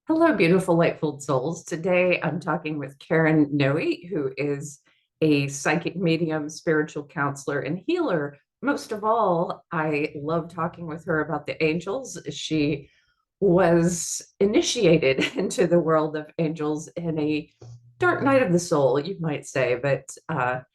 Hello, beautiful, lightful souls. Today I'm talking with Karen Noé, who is a psychic medium, spiritual counselor, and healer. Most of all, I love talking with her about the angels. She was initiated into the world of angels in a dark night of the soul, you might say, but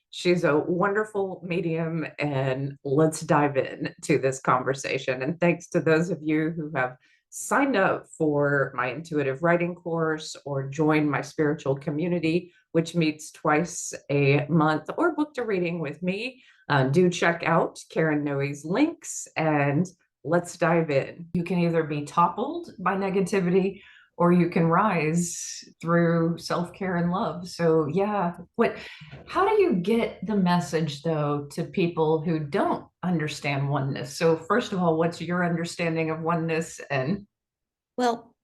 she's a wonderful medium, and let's dive in to this conversation. And thanks to those of you who have signed up for my intuitive writing course or joined my spiritual community, which meets twice a month, or booked a reading with me. Do check out Karen Noe's links and let's dive in. You can either be toppled by negativity or you can rise through self-care and love. So yeah, how do you get the message though to people who don't understand oneness? So first of all, what's your understanding of oneness? And Well,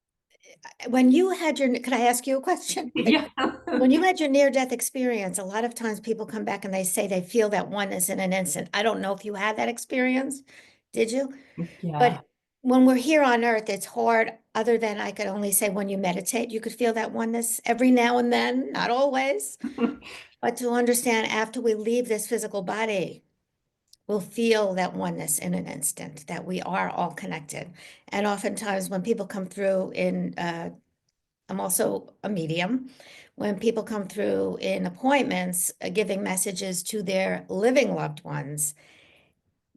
when you had could I ask you a question? yeah. When you had your near-death experience, a lot of times people come back and they say they feel that oneness in an instant. I don't know if you had that experience. Did you? Yeah. But when we're here on Earth, it's hard, other than I could only say when you meditate, you could feel that oneness every now and then, not always. But to understand after we leave this physical body, we'll feel that oneness in an instant, that we are all connected. And oftentimes when people come through I'm also a medium. When people come through in appointments, giving messages to their living loved ones,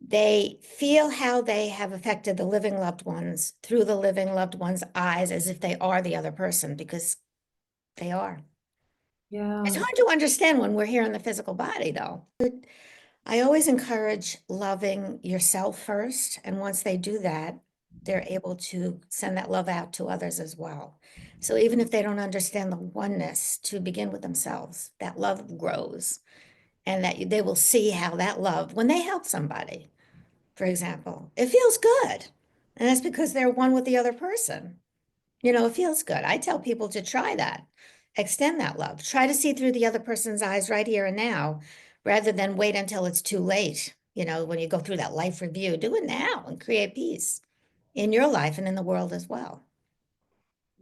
they feel how they have affected the living loved ones through the living loved one's eyes, as if they are the other person, because they are. It's Yeah. hard to understand when we're here in the physical body, though. I always encourage loving yourself first. And once they do that, they're able to send that love out to others as well. So even if they don't understand the oneness, to begin with themselves, that love grows, and that they will see how that love, when they help somebody, for example, it feels good. And that's because they're one with the other person. It feels good. I tell people to try that, extend that love, try to see through the other person's eyes right here and now, rather than wait until it's too late. When you go through that life review, do it now and create peace in your life and in the world as well.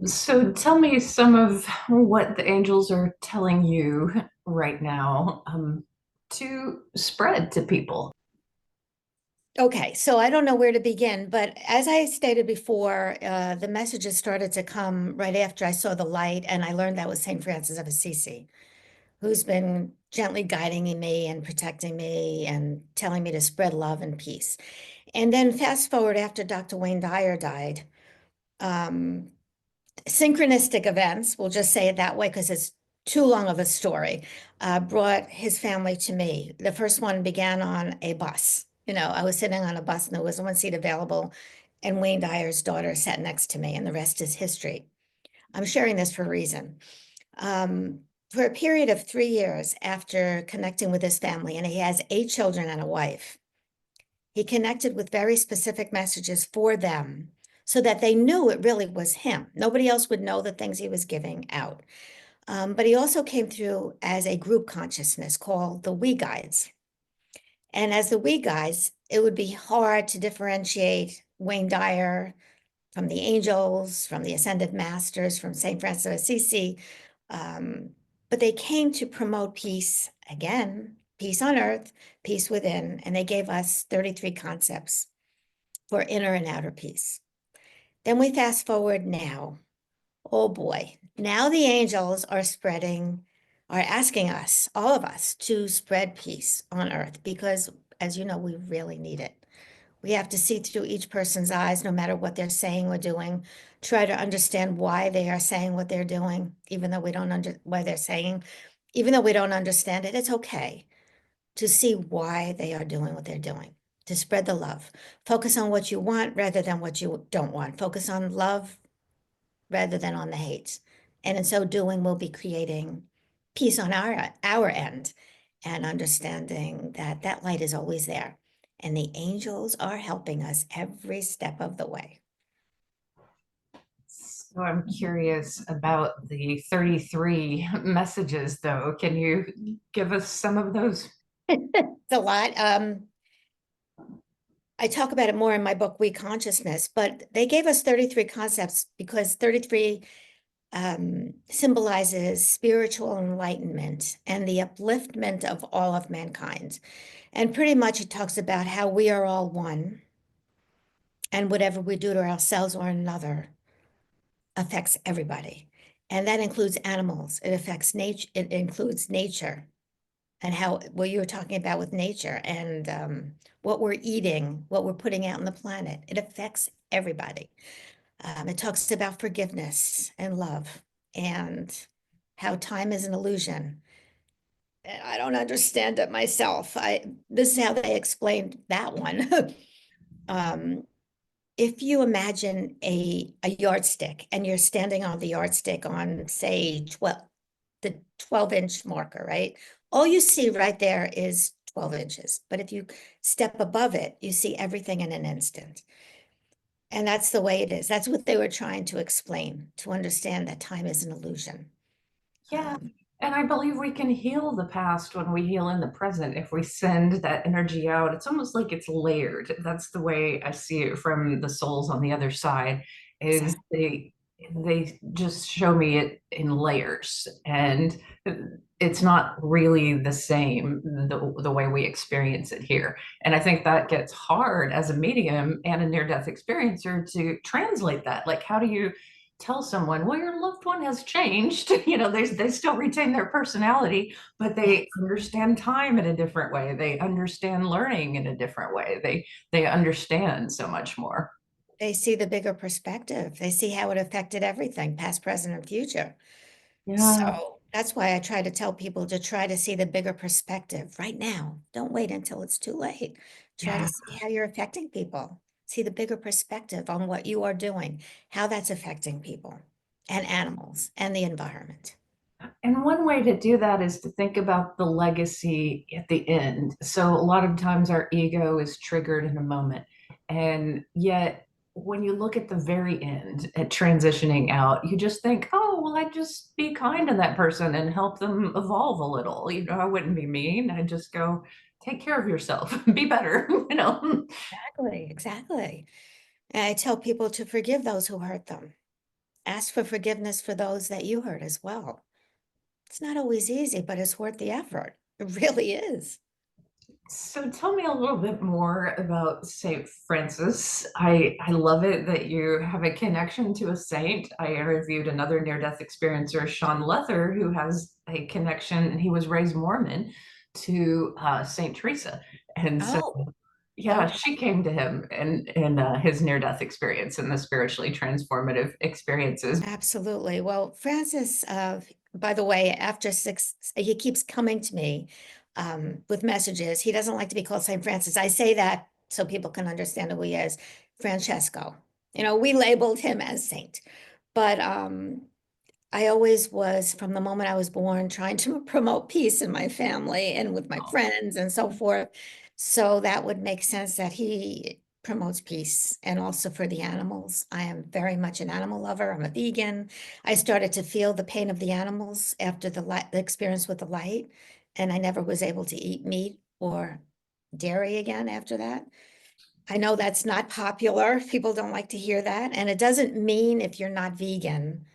So tell me some of what the angels are telling you right now, to spread to people. Okay, so I don't know where to begin, but as I stated before, the messages started to come right after I saw the light, and I learned that was St. Francis of Assisi, who's been gently guiding me and protecting me and telling me to spread love and peace. And then fast forward after Dr. Wayne Dyer died, um, synchronistic events, we'll just say it that way because it's too long of a story, brought his family to me. The first one began on a bus. I was sitting on a bus and there was one seat available, and Wayne Dyer's daughter sat next to me, and the rest is history. I'm sharing this for a reason. For a period of 3 years after connecting with his family, and he has 8 children and a wife, he connected with very specific messages for them so that they knew it really was him. Nobody else would know the things he was giving out. But he also came through as a group consciousness called the We Guides. And as the We Guides, it would be hard to differentiate Wayne Dyer from the angels, from the ascended masters, from St. Francis of Assisi. But they came to promote peace again, peace on earth, peace within, and they gave us 33 concepts for inner and outer peace. Then we fast forward now. Oh boy, now the angels are asking us, all of us, to spread peace on earth because, as you know, we really need it. We have to see through each person's eyes, no matter what they're saying or doing, try to understand why they are saying what they're doing, even though we don't why they're saying, even though we don't understand it, it's okay to see why they are doing what they're doing, to spread the love. Focus on what you want rather than what you don't want. Focus on love rather than on the hate. And in so doing, we'll be creating peace on our end and understanding that that light is always there. And the angels are helping us every step of the way. So I'm curious about the 33 messages, though. Can you give us some of those? It's a lot. I talk about it more in my book, We Consciousness, but they gave us 33 concepts because 33 symbolizes spiritual enlightenment and the upliftment of all of mankind. And pretty much it talks about how we are all one, and whatever we do to ourselves or another affects everybody. And that includes animals. It affects nature. It includes nature and how what you were talking about with nature and what we're eating, what we're putting out on the planet. It affects everybody. It talks about forgiveness and love and how time is an illusion. And I don't understand it myself. This is how they explained that one. um, if you imagine a yardstick and you're standing on the yardstick on, say, 12, the 12-inch marker, right? All you see right there is 12 inches. But if you step above it, you see everything in an instant. And that's the way it is. That's what they were trying to explain, to understand that time is an illusion. Yeah. Um, And I believe we can heal the past when we heal in the present. If we send that energy out, it's almost like it's layered. That's the way I see it from the souls on the other side, is exactly. they just show me it in layers. And it's not really the same the way we experience it here. And I think that gets hard as a medium and a near-death experiencer to translate that. Like, how do you tell someone, well, your loved one has changed, they still retain their personality, but Yes. they understand time in a different way. They understand learning in a different way. They understand so much more. They see the bigger perspective. They see how it affected everything, past, present, and future. Yeah, So that's why I try to tell people to try to see the bigger perspective right now. Don't wait until it's too late. Try to yeah. see how you're affecting people. See the bigger perspective on what you are doing, how that's affecting people and animals and the environment. And one way to do that is to think about the legacy at the end. So a lot of times our ego is triggered in a moment. And yet, when you look at the very end, at transitioning out, you just think, oh, well, I'd just be kind to that person and help them evolve a little. I wouldn't be mean. I'd just go, take care of yourself, be better. Exactly, exactly. And I tell people to forgive those who hurt them. Ask for forgiveness for those that you hurt as well. It's not always easy, but it's worth the effort. It really is. So tell me a little bit more about Saint Francis. I love it that you have a connection to a saint. I interviewed another near-death experiencer, Sean Lether, who has a connection, and he was raised Mormon to Saint Teresa. And so, Oh, yeah, okay. she came to him in his near-death experience and the spiritually transformative experiences. Absolutely. Well, Francis, by the way, after six, he keeps coming to me with messages. He doesn't like to be called St. Francis. I say that so people can understand who he is. Francesco. We labeled him as saint, but I always was, from the moment I was born, trying to promote peace in my family and with my friends and so forth. So that would make sense that he promotes peace and also for the animals. I am very much an animal lover. I'm a vegan. I started to feel the pain of the animals after the experience with the light, and I never was able to eat meat or dairy again after that. I know that's not popular. People don't like to hear that. And it doesn't mean if you're not vegan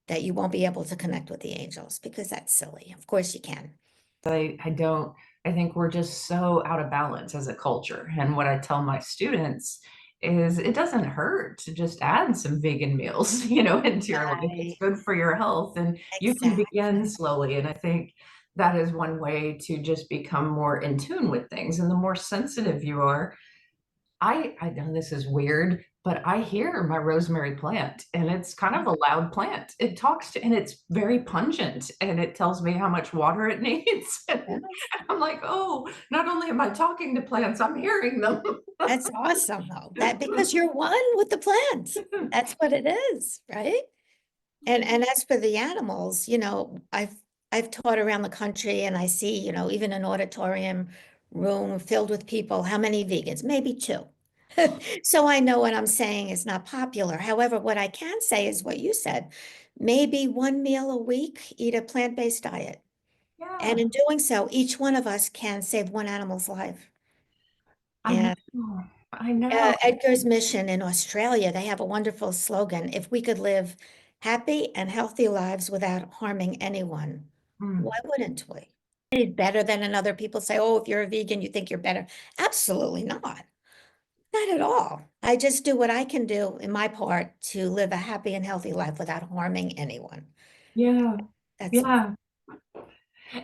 that you won't be able to connect with the angels because that's silly. Of course you can. I don't, I think we're just so out of balance as a culture. And what I tell my students is it doesn't hurt to just add some vegan meals, into your life. It's Right. good for your health and you can begin Exactly. slowly. And I think that is one way to just become more in tune with things. And the more sensitive you are, I know this is weird, but I hear my rosemary plant and it's kind of a loud plant. It talks to, and it's very pungent and it tells me how much water it needs. And Yes. I'm like, oh, not only am I talking to plants, I'm hearing them. That's awesome though. That because you're one with the plant. That's what it is, right? And as for the animals, I've taught around the country and I see, even an auditorium room filled with people, how many vegans? Maybe two. So I know what I'm saying is not popular. However, what I can say is what you said. Maybe one meal a week, eat a plant-based diet. And Yeah, in doing so, each one of us can save one animal's life. I And know. I know. Edgar's Mission in Australia, they have a wonderful slogan. If we could live happy and healthy lives without harming anyone, Mm. why wouldn't we? It's better than another people say, oh, if you're a vegan, you think you're better. Absolutely not. Not at all. I just do what I can do in my part to live a happy and healthy life without harming anyone. Yeah. That's Yeah.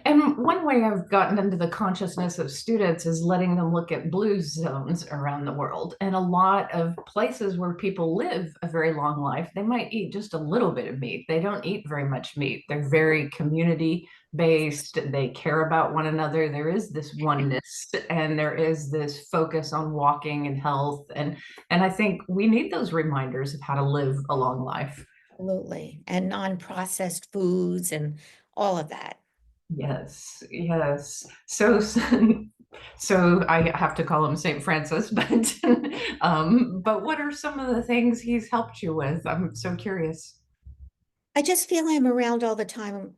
And one way I've gotten into the consciousness of students is letting them look at blue zones around the world. And a lot of places where people live a very long life, they might eat just a little bit of meat. They don't eat very much meat. They're very community based. They care about one another. There is this oneness and there is this focus on walking and health. And I think we need those reminders of how to live a long life. absolutely. And non-processed foods and all of that. Yes, yes. So I have to call him Saint Francis, but what are some of the things he's helped you with? I'm so curious. I just feel I'm around all the time,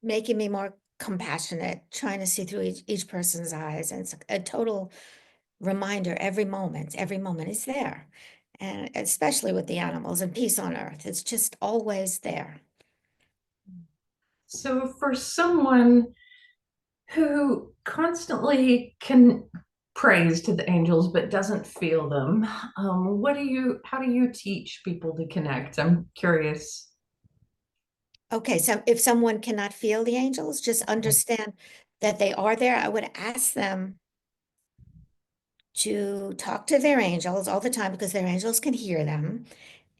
making me more compassionate, trying to see through each person's eyes. And it's a total reminder every moment is there. And especially with the animals and peace on earth, it's just always there. So for someone who constantly can praise to the angels but doesn't feel them, how do you teach people to connect? I'm curious. Okay, so if someone cannot feel the angels, just understand that they are there. I would ask them to talk to their angels all the time because their angels can hear them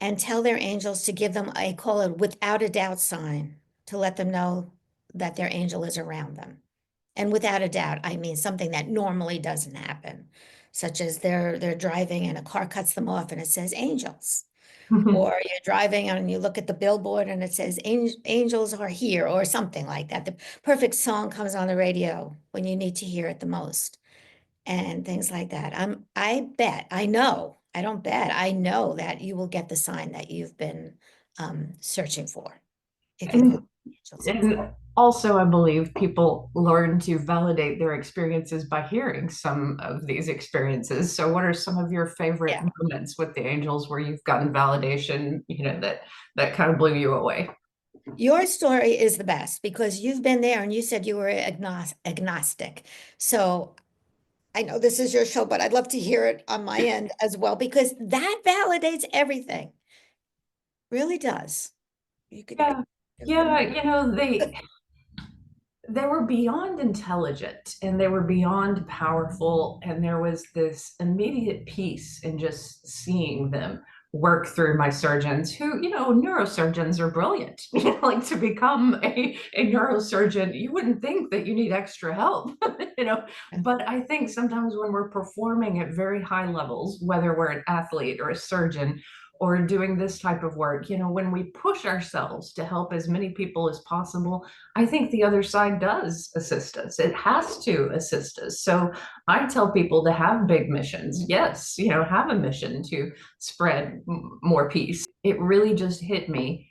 and tell their angels to give them, I call it without a doubt sign, to let them know that their angel is around them. And without a doubt, I mean something that normally doesn't happen, such as they're driving and a car cuts them off and it says angels. Or you're driving and you look at the billboard and it says angels are here or something like that. The perfect song comes on the radio when you need to hear it the most and things like that. I bet, I know, I don't bet, I know that you will get the sign that you've been searching for if you call And angels. And also, I believe people learn to validate their experiences by hearing some of these experiences. So, what are some of your favorite Yeah. moments with the angels where you've gotten validation, that kind of blew you away? Your story is the best because you've been there and you said you were agnostic. So I know this is your show, but I'd love to hear it on my end as well because that validates everything. Really does. You could Yeah, just yeah, the they were beyond intelligent and they were beyond powerful, and there was this immediate peace in just seeing them work through my surgeons who, neurosurgeons are brilliant. Like, to become a neurosurgeon, you wouldn't think that you need extra help. you know but I think sometimes when we're performing at very high levels, whether we're an athlete or a surgeon or doing this type of work, when we push ourselves to help as many people as possible, I think the other side does assist us. It has to assist us. So I tell people to have big missions. Yes, have a mission to spread more peace. It really just hit me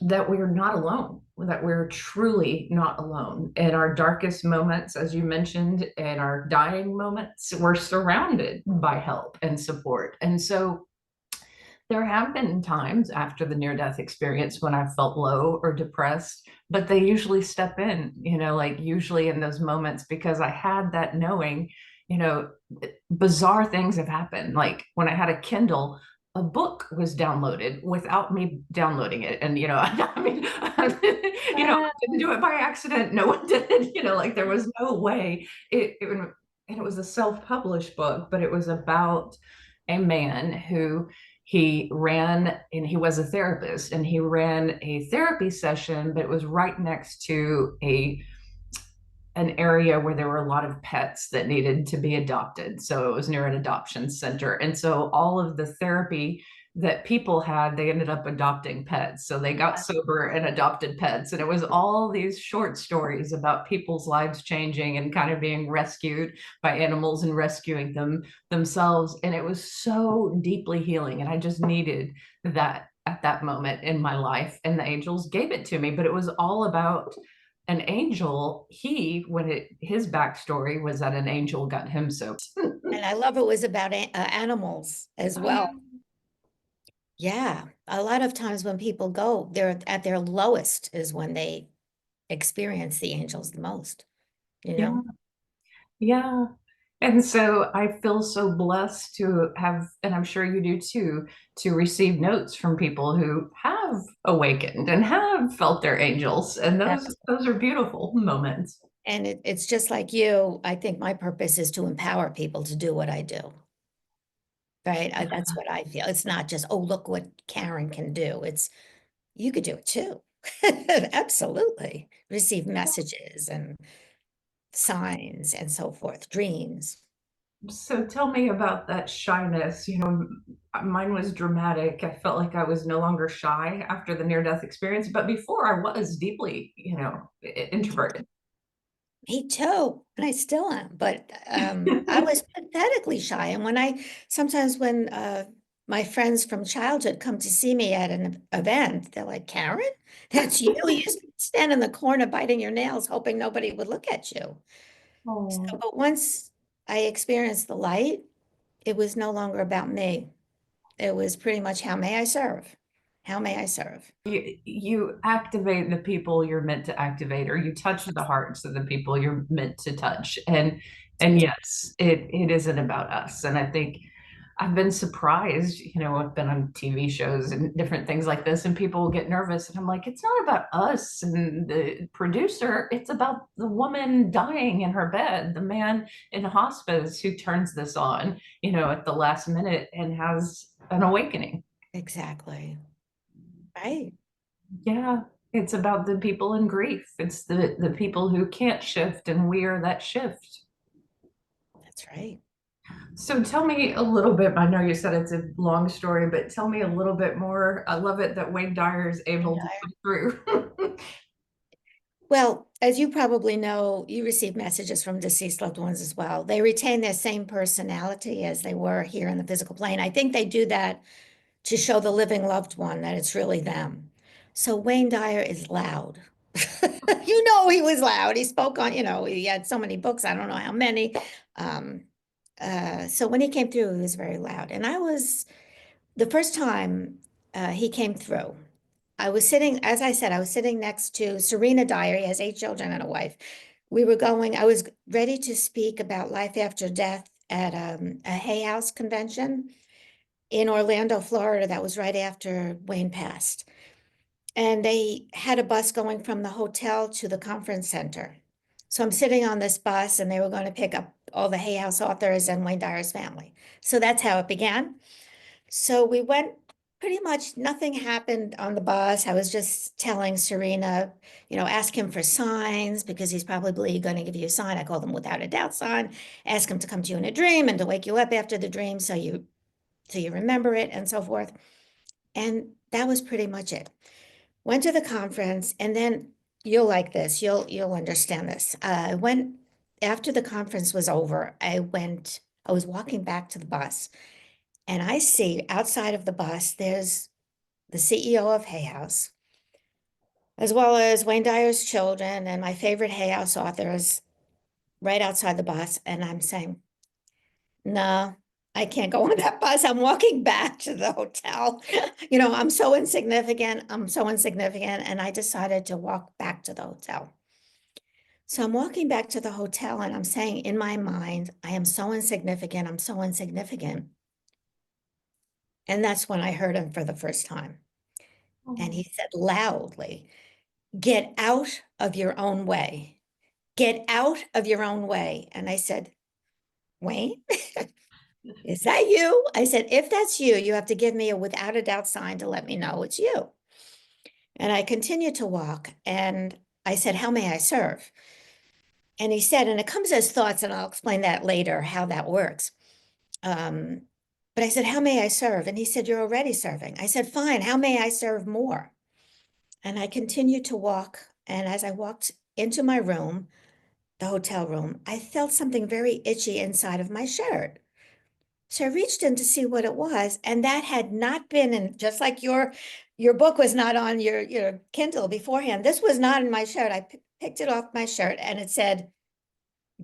that we're not alone, that we're truly not alone. In our darkest moments, as you mentioned, in our dying moments, we're surrounded by help and support. And so there have been times after the near death experience when I felt low or depressed, but they usually step in, like usually in those moments, because I had that knowing, you know, bizarre things have happened. Like when I had a Kindle, a book was downloaded without me downloading it. And, I mean, I didn't do it by accident. No one did, like there was no way and it was a self-published book, but it was about a man who he ran, and he was a therapist, and he ran a therapy session, but it was right next to an area where there were a lot of pets that needed to be adopted. So it was near an adoption center. And so all of the therapy that people had, they ended up adopting pets. So they got sober and adopted pets. And it was all these short stories about people's lives changing and kind of being rescued by animals and rescuing them themselves. And it was so deeply healing. And I just needed that at that moment in my life. And the angels gave it to me. But it was all about an angel, his backstory was that an angel got him soaked. And I love it was about animals as well. Yeah, a lot of times when people go, they're at their lowest is when they experience the angels the most, you Yeah, know? yeah. And so I feel so blessed to have, and I'm sure you do too, to receive notes from people who have awakened and have felt their angels. And those are beautiful moments. And it's just like you. I think my purpose is to empower people to do what I do, right? That's what I feel. It's not just, oh, look what Karen can do. It's, you could do it too. Absolutely. Receive messages and signs and so forth, dreams. So tell me about that shyness. Mine was dramatic. I felt like I was no longer shy after the near-death experience, but before I was deeply, introverted. Me too, and I still am, but I was pathetically shy. And sometimes when my friends from childhood come to see me at an event, they're like, Karen, that's you? You used to stand in the corner biting your nails, hoping nobody would look at you. So, Oh. but once I experienced the light, it was no longer about me. It was pretty much, how may I serve? How may I serve? You activate the people you're meant to activate, or you touch the hearts of the people you're meant to touch. And yes, it isn't about us. And I think I've been surprised, I've been on TV shows and different things like this, and people will get nervous, and I'm like, it's not about us and the producer, it's about the woman dying in her bed, the man in hospice who turns this on, at the last minute and has an awakening. Exactly. Right. Yeah, it's about the people in grief. It's the people who can't shift, and we are that shift. That's right. So tell me a little bit. I know you said it's a long story, but tell me a little bit more. I love it that Wayne Dyer is able to come through. Well, as you probably know, you receive messages from deceased loved ones as well. They retain their same personality as they were here in the physical plane. I think they do that to show the living loved one that it's really them. So Wayne Dyer is loud. You know, he was loud. He spoke on, he had so many books. I don't know how many. Um, so when he came through, he was very loud. And the first time he came through, as I said, I was sitting next to Serena Dyer. He has 8 children and a wife. I was ready to speak about life after death at a Hay House convention in Orlando, Florida. That was right after Wayne passed. And they had a bus going from the hotel to the conference center. So I'm sitting on this bus, and they were going to pick up all the Hay House authors and Wayne Dyer's family. So that's how it began. So we went, pretty much nothing happened on the bus. I was just telling Serena, ask him for signs, because he's probably going to give you a sign. I call them without a doubt sign. Ask him to come to you in a dream and to wake you up after the dream so you remember it, and so forth. And that was pretty much it. Went to the conference, and then you'll like this. You'll understand this. I went after the conference was over. I was walking back to the bus, and I see outside of the bus, there's the CEO of Hay House, as well as Wayne Dyer's children and my favorite Hay House authors right outside the bus. And I'm saying, no, I can't go on that bus. I'm walking back to the hotel. I'm so insignificant. I'm so insignificant. And I decided to walk back to the hotel. So I'm walking back to the hotel, and I'm saying in my mind, I am so insignificant. I'm so insignificant. And that's when I heard him for the first time. And he said loudly, get out of your own way. Get out of your own way. And I said, Wayne, is that you? I said, if that's you, you have to give me a without a doubt sign to let me know it's you. And I continued to walk, and I said, how may I serve? And he said, and it comes as thoughts, and I'll explain that later, how that works. But I said, how may I serve? And he said, you're already serving. I said, fine, how may I serve more? And I continued to walk. And as I walked into my room, the hotel room, I felt something very itchy inside of my shirt. So I reached in to see what it was, and that had not been in, just like your book was not on your Kindle beforehand. This was not in my shirt. picked it off my shirt, and it said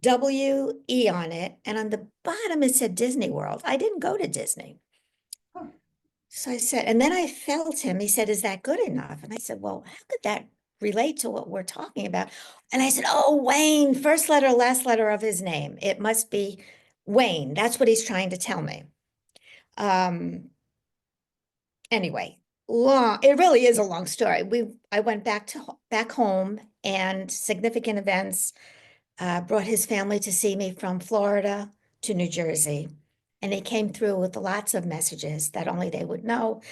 WE on it. And on the bottom, it said Disney World. I didn't go to Disney. Huh. So I said, and then I felt him. He said, "Is that good enough?" And I said, "Well, how could that relate to what we're talking about?" And I said, "Oh, Wayne, first letter, last letter of his name. It must be Wayne. That's what he's trying to tell me." Um, anyway, it really is a long story. I went back home, and significant events brought his family to see me from Florida to New Jersey. And they came through with lots of messages that only they would know.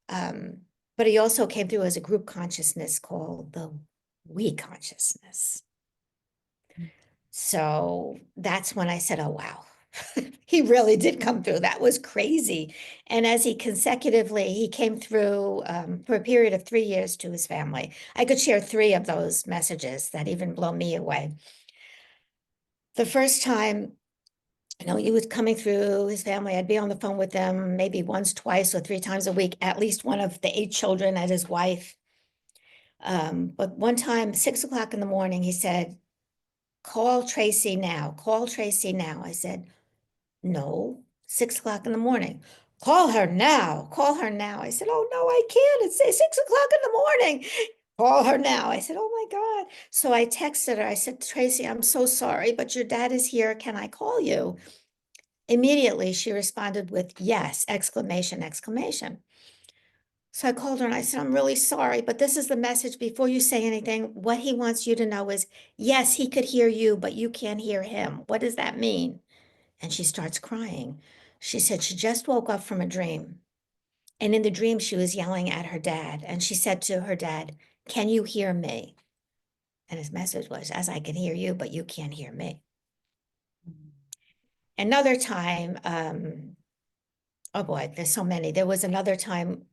Um, but he also came through as a group consciousness called the we consciousness. So that's when I said, "Oh, wow." He really did come through. That was crazy. And as he came through for a period of 3 years to his family. I could share 3 of those messages that even blow me away. The first time, he was coming through his family, I'd be on the phone with them maybe once, twice, or 3 times a week, at least one of the 8 children and his wife. But one time, 6 o'clock in the morning, he said, "Call Tracy now, call Tracy now." I said, "No, 6 o'clock in the morning." "Call her now, call her now." I said, "Oh, no, I can't. It's 6 o'clock in the morning. Call her now." I said, "Oh my God." So I texted her. I said, "Tracy, I'm so sorry, but your dad is here. Can I call you?" Immediately, she responded with yes, exclamation, exclamation. So I called her and I said, "I'm really sorry, but this is the message. Before you say anything, what he wants you to know is, yes, he could hear you, but you can't hear him. What does that mean?" And she starts crying. She said she just woke up from a dream. And in the dream, she was yelling at her dad. And she said to her dad, "Can you hear me?" And his message was, "As I can hear you, but you can't hear me." Another time, oh boy, there's so many. There was another time,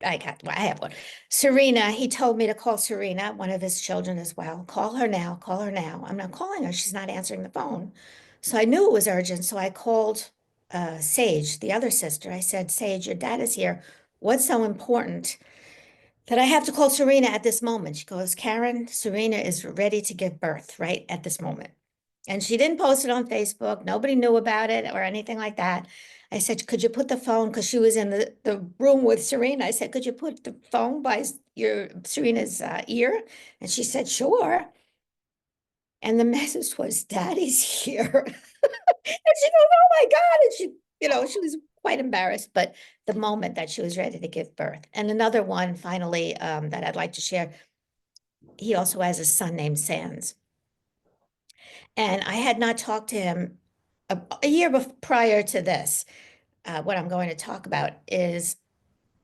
well, I have one. Serena, he told me to call Serena, one of his children as well. "Call her now, call her now." I'm not calling her. She's not answering the phone. So I knew it was urgent. So I called Sage, the other sister. I said, "Sage, your dad is here. What's so important that I have to call Serena at this moment?" She goes, "Karen, Serena is ready to give birth right at this moment." And she didn't post it on Facebook. Nobody knew about it or anything like that. I said, "Could you put the phone," because she was in the room with Serena. I said, "Could you put the phone by your Serena's ear?" And she said, "Sure." And the message was, "Daddy's here." And she goes, "Oh my God." And she was quite embarrassed, but the moment that she was ready to give birth. And another one, finally, that I'd like to share, he also has a son named Sands. And I had not talked to him a year prior to this. What I'm going to talk about is,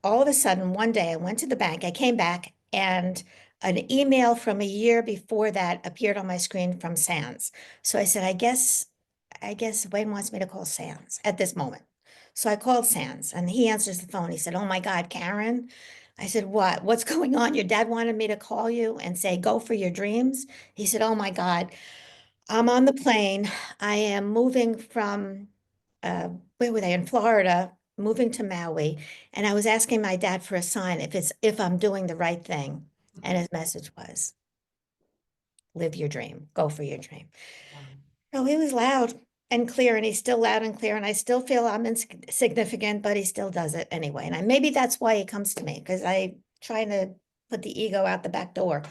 all of a sudden, one day I went to the bank, I came back, and an email from a year before that appeared on my screen from Sands. So I said, I guess Wayne wants me to call Sands at this moment. So I called Sands and he answers the phone. He said, "Oh my God, Karen." I said, "What? What's going on? Your dad wanted me to call you and say, go for your dreams." He said, "Oh my God, I'm on the plane. I am moving from, where were they, in Florida, moving to Maui. And I was asking my dad for a sign if I'm doing the right thing." And his message was, "Live your dream, go for your dream." No, he was loud and clear, and he's still loud and clear, and I still feel I'm insignificant, but he still does it anyway. And maybe that's why he comes to me, because I trying to put the ego out the back door.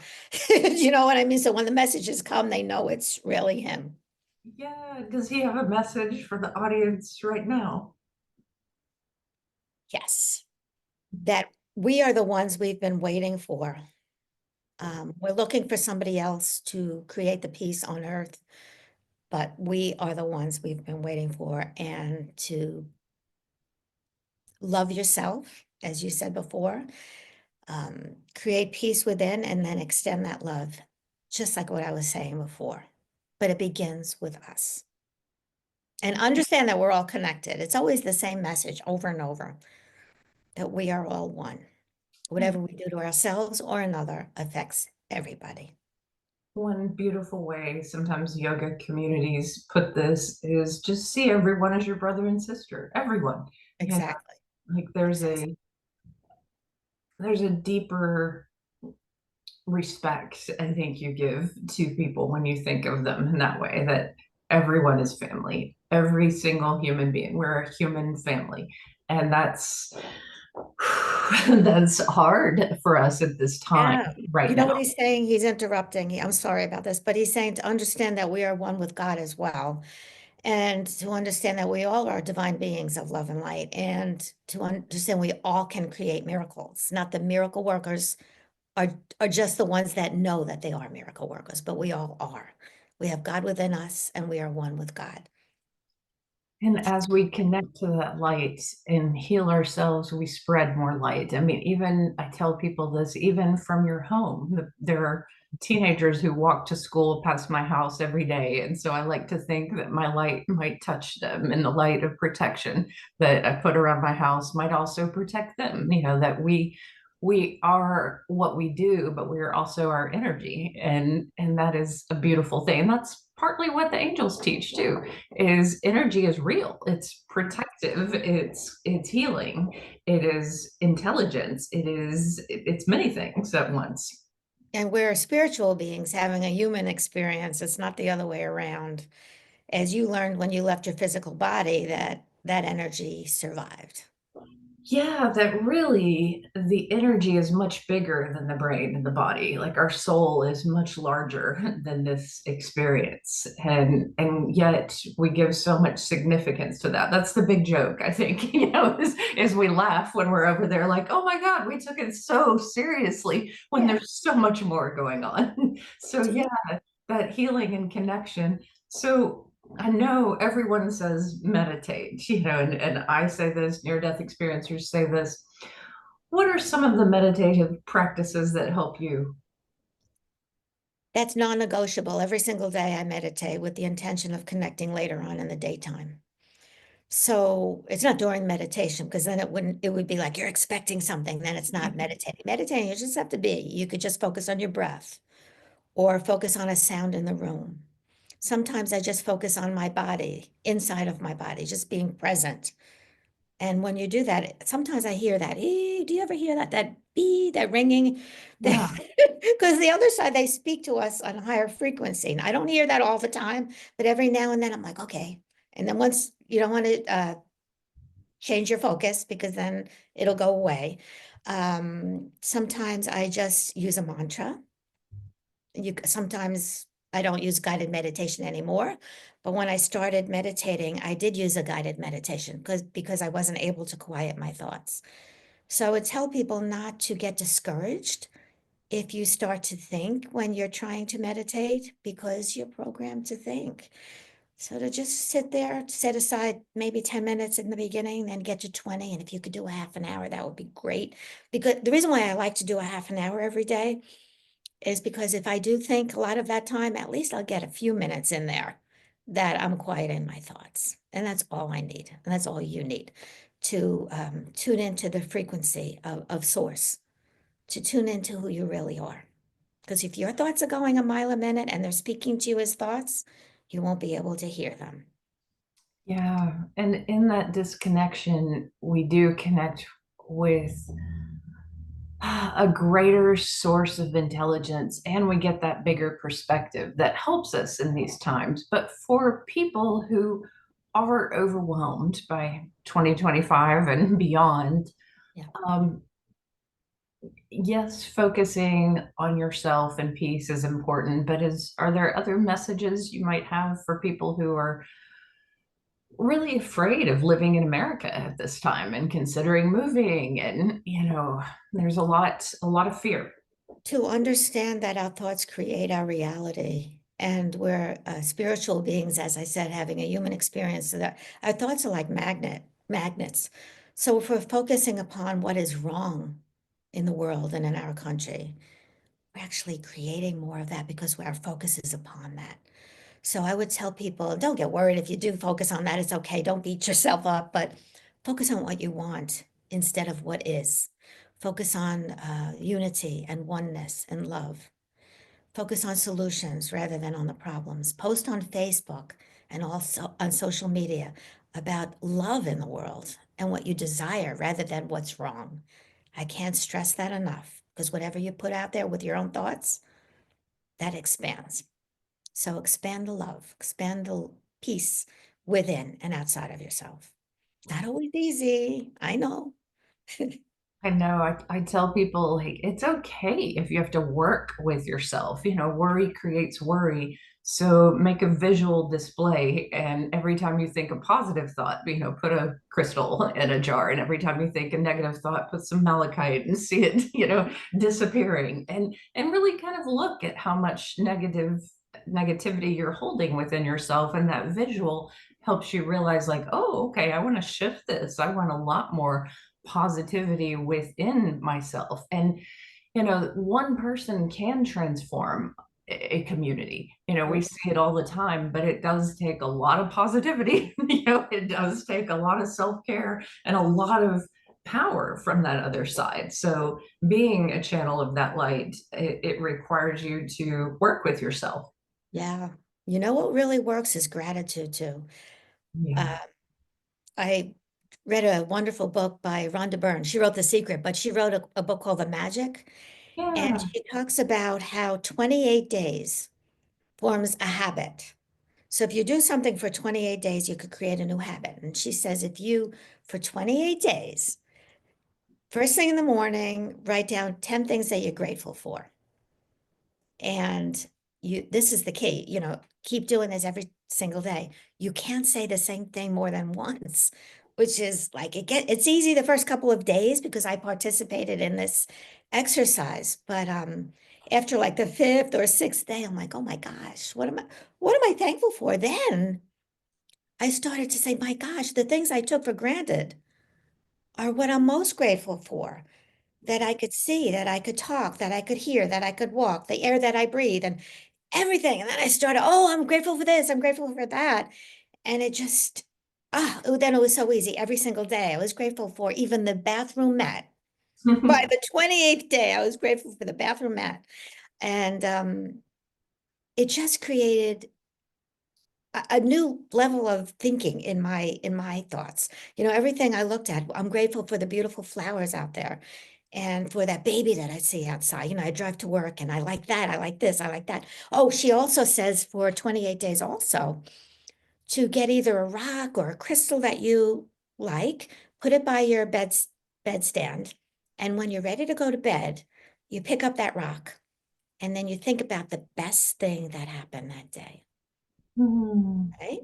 You know what I mean? So when the messages come, they know it's really him. Yeah, does he have a message for the audience right now? Yes, that we are the ones we've been waiting for. We're looking for somebody else to create the peace on earth, but we are the ones we've been waiting for. And to love yourself, as you said before, create peace within, and then extend that love, just like what I was saying before. But it begins with us. And understand that we're all connected. It's always the same message over and over, that we are all one. Whatever we do to ourselves or another affects everybody. One beautiful way sometimes yoga communities put this is just see everyone as your brother and sister. Everyone. You know, Exactly. like Exactly. there's a deeper respect I think you give to people when you think of them in that way, that everyone is family, every single human being. We're a human family. And that's that's hard for us at this time Yeah. You right know what now. he's saying? He's interrupting. I'm sorry about this, but he's saying to understand that we are one with God as well. And to understand that we all are divine beings of love and light, and to understand we all can create miracles. Not the miracle workers are just the ones that know that they are miracle workers, but we all are. We have God within us and we are one with God. And as we connect to that light and heal ourselves, we spread more light. I mean, even I tell people this, even from your home, there are teenagers who walk to school past my house every day. And so I like to think that my light might touch them, and the light of protection that I put around my house might also protect them. You know, that we are what we do, but we are also our energy. And that is a beautiful thing. And that's partly what the angels teach too, is energy is real, it's protective, it's healing, it is intelligence, it's many things at once. And we're spiritual beings having a human experience. It's not the other way around. As you learned when you left your physical body, that energy survived. Yeah, that really the energy is much bigger than the brain and the body. Like our soul is much larger than this experience. And yet we give so much significance to that. That's the big joke, I think, is we laugh when we're over there like, oh my God, we took it so seriously when Yeah. there's so much more going on. So yeah, that healing and connection. So I know everyone says meditate, and I say this, near-death experiencers say this. What are some of the meditative practices that help you? That's non-negotiable. Every single day I meditate with the intention of connecting later on in the daytime. So it's not during meditation, because then it would be like you're expecting something, then it's not meditating. Meditating, you just have to be. You could just focus on your breath or focus on a sound in the room. Sometimes I just focus on my body, inside of my body, just being present. And when you do that, sometimes I hear that. Do you ever hear that? That bee, that ringing? Yeah, Because the other side, they speak to us on a higher frequency. And I don't hear that all the time, but every now and then I'm like, okay. And then once you don't want to change your focus, because then it'll go away. Sometimes I just use a mantra. Sometimes I don't use guided meditation anymore, but when I started meditating, I did use a guided meditation because I wasn't able to quiet my thoughts. So I would tell people not to get discouraged if you start to think when you're trying to meditate, because you're programmed to think. So to just sit there, set aside maybe 10 minutes in the beginning, then get to 20. And if you could do a half an hour, that would be great. Because the reason why I like to do a half an hour every day is because if I do think a lot of that time, at least I'll get a few minutes in there that I'm quiet in my thoughts. And that's all I need. And that's all you need to tune into the frequency of source, to tune into who you really are. Because if your thoughts are going a mile a minute and they're speaking to you as thoughts, you won't be able to hear them. yeah. And in that disconnection, we do connect with a greater source of intelligence, and we get that bigger perspective that helps us in these times. But for people who are overwhelmed by 2025 and beyond, Yeah. um, yes, focusing on yourself and peace is important, but are there other messages you might have for people who are really afraid of living in America at this time and considering moving? And, there's a lot of fear. To understand that our thoughts create our reality, and we're spiritual beings, as I said, having a human experience, so that our thoughts are like magnets. So if we're focusing upon what is wrong in the world and in our country, we're actually creating more of that because our focus is upon that. So I would tell people, don't get worried if you do focus on that, it's okay. Don't beat yourself up, but focus on what you want instead of what is. Focus on unity and oneness and love. Focus on solutions rather than on the problems. Post on Facebook and also on social media about love in the world and what you desire rather than what's wrong. I can't stress that enough. because whatever you put out there with your own thoughts, that expands. So expand the love, expand the peace within and outside of yourself. Not always easy, I know. I know. I tell people, like, it's okay if you have to work with yourself. Worry creates worry. So make a visual display. And every time you think a positive thought, put a crystal in a jar. And every time you think a negative thought, put some malachite and see it, disappearing. And really kind of look at how much negativity you're holding within yourself. And that visual helps you realize, like, oh, okay, I want to shift this. I want a lot more positivity within myself. And one person can transform a community. We see it all the time, but it does take a lot of positivity. It does take a lot of self-care and a lot of power from that other side. So being a channel of that light, it requires you to work with yourself. Yeah. You know what really works is gratitude too. Yeah. Uh, I read a wonderful book by Rhonda Byrne. She wrote The Secret, but she wrote a book called The Magic. And Yeah. she talks about how 28 days forms a habit. So if you do something for 28 days, you could create a new habit. And she says, if you, for 28 days, first thing in the morning, write down 10 things that you're grateful for. And this is the key, keep doing this every single day. You can't say the same thing more than once, which is like, it's easy the first couple of days because I participated in this exercise. But after like the fifth or sixth day, I'm like, oh my gosh, what am I thankful for? Then I started to say, my gosh, the things I took for granted are what I'm most grateful for. That I could see, that I could talk, that I could hear, that I could walk, the air that I breathe, and everything. And then I started, oh, I'm grateful for this, I'm grateful for that. And it just, then it was so easy every single day. I was grateful for even the bathroom mat. By the 28th day, I was grateful for the bathroom mat. And it just created a new level of thinking in my thoughts. Everything I looked at, I'm grateful for the beautiful flowers out there and for that baby that I see outside. I drive to work and I like that. I like this. I like that. Oh, she also says for 28 days also to get either a rock or a crystal that you like, put it by your bedstand. And when you're ready to go to bed, you pick up that rock and then you think about the best thing that happened that day. Mm. Right?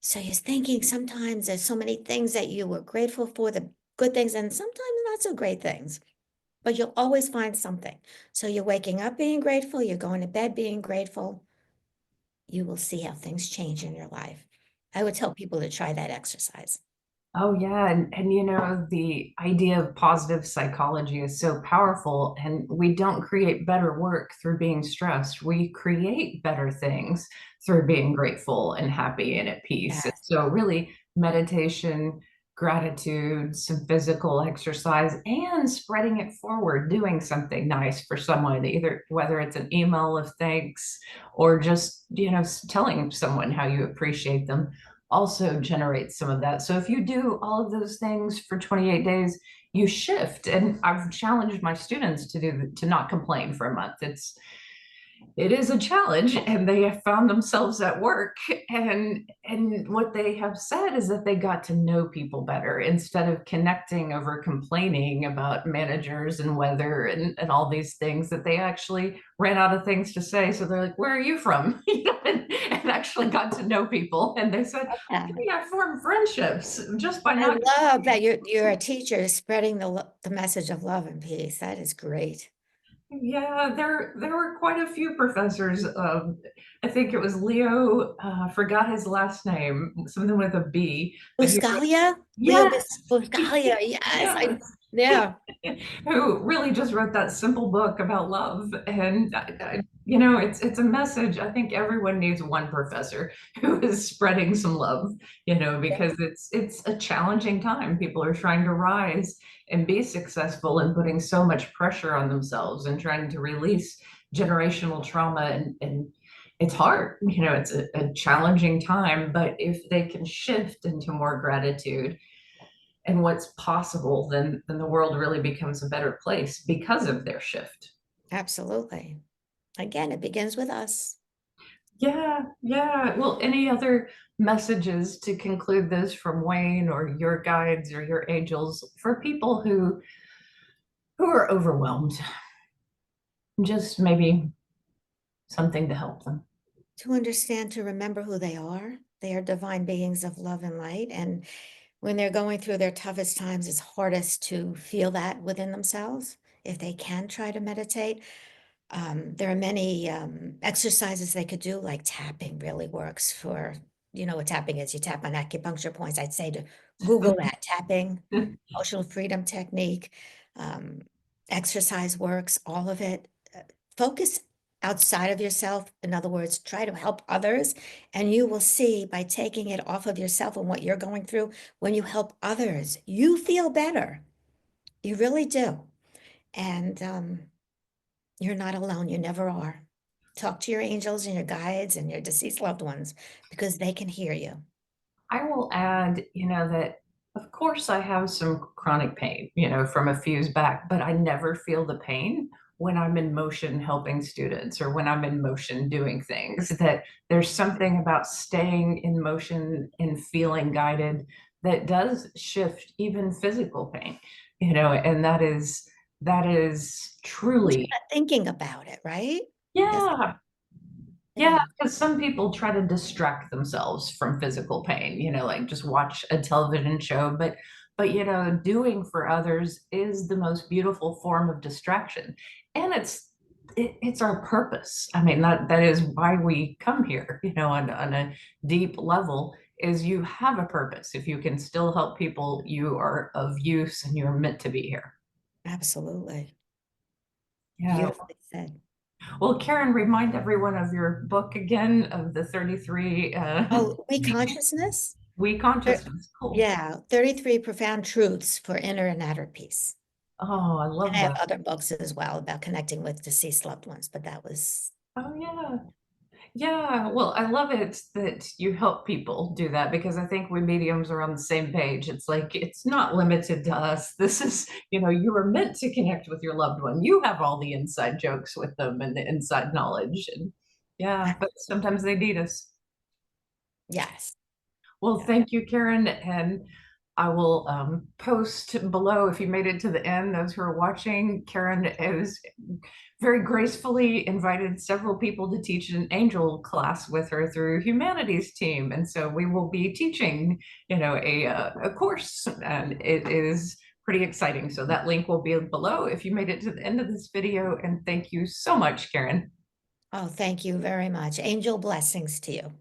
So you're thinking sometimes there's so many things that you were grateful for, the good things, and sometimes not so great things, but you'll always find something. So you're waking up being grateful, you're going to bed being grateful. You will see how things change in your life. I would tell people to try that exercise. Oh yeah, and the idea of positive psychology is so powerful, and we don't create better work through being stressed. We create better things through being grateful and happy and at peace. And Yes. so really meditation, gratitude, some physical exercise, and spreading it forward, doing something nice for someone, either whether it's an email of thanks or just, telling someone how you appreciate them also generates some of that. So if you do all of those things for 28 days, you shift. And I've challenged my students to not complain for a month. It is a challenge, and they have found themselves at work, and what they have said is that they got to know people better instead of connecting over complaining about managers and weather and all these things, that they actually ran out of things to say. So they're like, where are you from? And actually got to know people, and they said, Yeah. okay, I formed friendships just by I not. love that you're a teacher spreading the message of love and peace. That is great. Yeah, there were quite a few professors. I think it was Leo, forgot his last name, something with a B, but he wrote, Buscalia? Leo yes, Buscalia. Yes. yes, Yeah. who really just wrote that simple book about love. And it's a message. I think everyone needs one professor who is spreading some love, because it's a challenging time. People are trying to rise and be successful and putting so much pressure on themselves and trying to release generational trauma, and it's hard. It's a challenging time, but if they can shift into more gratitude, and what's possible, then the world really becomes a better place because of their shift. Absolutely. Again, it begins with us. Yeah, yeah. Well, any other messages to conclude this from Wayne or your guides or your angels for people who are overwhelmed? Just maybe something to help them. To understand, to remember who they are. They are divine beings of love and light. And when they're going through their toughest times, it's hardest to feel that within themselves. If they can try to meditate, there are many exercises they could do, like tapping really works for, you know what tapping is. You tap on acupuncture points. I'd say to Google that, tapping, emotional freedom technique, um, exercise works, all of it. Focus outside of yourself. In other words, try to help others. And you will see by taking it off of yourself and what you're going through, when you help others, you feel better. You really do. And you're not alone. You never are. Talk to your angels and your guides and your deceased loved ones because they can hear you. I will add, that of course I have some chronic pain, from a fuse back, but I never feel the pain when I'm in motion helping students or when I'm in motion doing things. That there's something about staying in motion and feeling guided that does shift even physical pain, and that is Because truly, you're not thinking about it, right? Because, yeah. Yeah, yeah, because some people try to distract themselves from physical pain, like just watch a television show, but doing for others is the most beautiful form of distraction. And it's our purpose. I mean, that is why we come here, on a deep level, is you have a purpose. If you can still help people, you are of use and you're meant to be here. absolutely. Yeah. Beautifully said. Well, Karen, remind everyone of your book again, of the 33 Oh, we consciousness? we Thir- consciousness. Cool. Yeah, 33 profound truths for inner and outer peace. Oh, I And I love have that. other books as well about connecting with deceased loved ones, but that was, Oh, yeah. Yeah. Well, I love it that you help people do that, because I think we mediums are on the same page. It's like, it's not limited to us. This is, you are meant to connect with your loved one. You have all the inside jokes with them and the inside knowledge. And yeah, but sometimes they need us. yes. Well, Yeah. thank you, Karen, and I will post below if you made it to the end, those who are watching. Karen is very gracefully invited several people to teach an angel class with her through humanities team. And so we will be teaching, a course, and it is pretty exciting. So that link will be below if you made it to the end of this video. And thank you so much, Karen. Oh, thank you very much. Angel blessings to you.